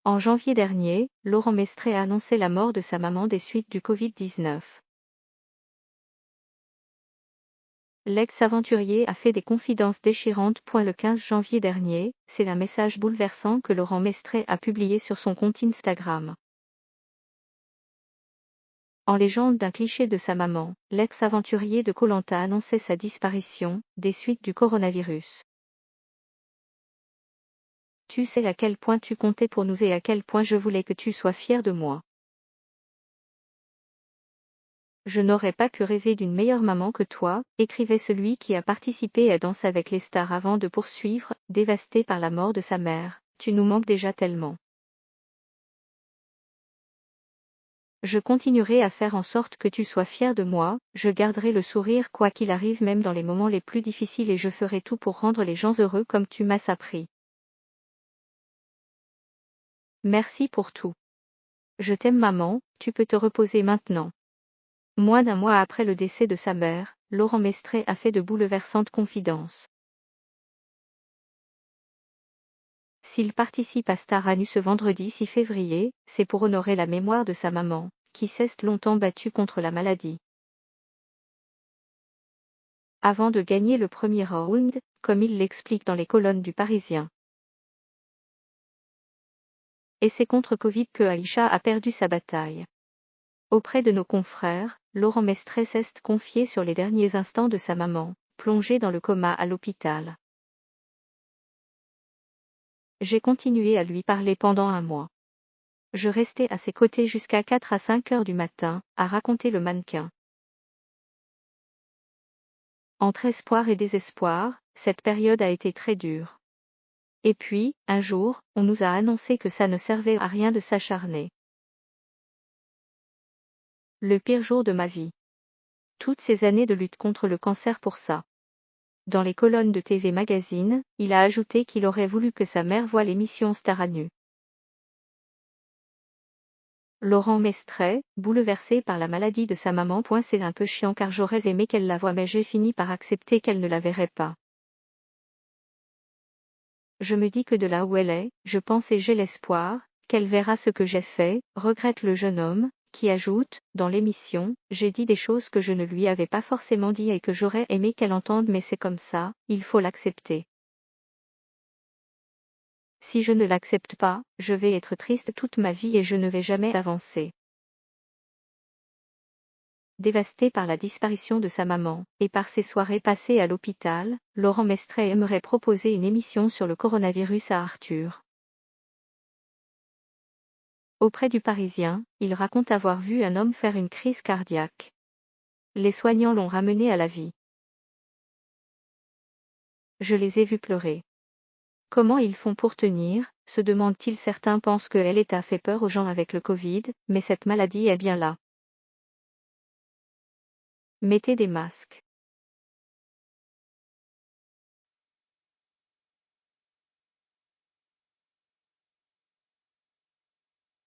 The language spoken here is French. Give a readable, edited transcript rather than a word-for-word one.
En janvier dernier, Laurent Mestre a annoncé la mort de sa maman des suites du Covid-19. L'ex-aventurier a fait des confidences déchirantes. Le 15 janvier dernier, c'est un message bouleversant que Laurent Mestre a publié sur son compte Instagram. En légende d'un cliché de sa maman, l'ex-aventurier de Koh-Lanta annonçait sa disparition, des suites du coronavirus. Tu sais à quel point tu comptais pour nous et à quel point je voulais que tu sois fier de moi. Je n'aurais pas pu rêver d'une meilleure maman que toi, écrivait celui qui a participé à Danse avec les stars avant de poursuivre, dévasté par la mort de sa mère. Tu nous manques déjà tellement. Je continuerai à faire en sorte que tu sois fier de moi, je garderai le sourire quoi qu'il arrive même dans les moments les plus difficiles et je ferai tout pour rendre les gens heureux comme tu m'as appris. Merci pour tout. Je t'aime maman, tu peux te reposer maintenant. Moins d'un mois après le décès de sa mère, Laurent Mestre a fait de bouleversantes confidences. S'il participe à Star à Nu ce vendredi 6 février, c'est pour honorer la mémoire de sa maman, qui s'est longtemps battue contre la maladie. Avant de gagner le premier round, comme il l'explique dans les colonnes du Parisien. Et c'est contre Covid que Aïcha a perdu sa bataille. Auprès de nos confrères, Laurent Mestre s'est confié sur les derniers instants de sa maman, plongée dans le coma à l'hôpital. J'ai continué à lui parler pendant un mois. Je restais à ses côtés jusqu'à 4 à 5 heures du matin, a raconté le mannequin. Entre espoir et désespoir, cette période a été très dure. Et puis, un jour, on nous a annoncé que ça ne servait à rien de s'acharner. Le pire jour de ma vie. Toutes ces années de lutte contre le cancer pour ça. Dans les colonnes de TV Magazine, il a ajouté qu'il aurait voulu que sa mère voie l'émission Star à Nu. Laurent Mestre, bouleversé par la maladie de sa maman. C'est un peu chiant car j'aurais aimé qu'elle la voie mais j'ai fini par accepter qu'elle ne la verrait pas. Je me dis que de là où elle est, je pense et j'ai l'espoir qu'elle verra ce que j'ai fait, regrette le jeune homme, qui ajoute, dans l'émission, j'ai dit des choses que je ne lui avais pas forcément dit et que j'aurais aimé qu'elle entende mais c'est comme ça, il faut l'accepter. Si je ne l'accepte pas, je vais être triste toute ma vie et je ne vais jamais avancer. Dévasté par la disparition de sa maman, et par ses soirées passées à l'hôpital, Laurent Mestre aimerait proposer une émission sur le coronavirus à Arthur. Auprès du Parisien, il raconte avoir vu un homme faire une crise cardiaque. Les soignants l'ont ramené à la vie. Je les ai vus pleurer. Comment ils font pour tenir, se demande-t-il. Certains pensent que l'État fait peur aux gens avec le Covid, mais cette maladie est bien là. Mettez des masques.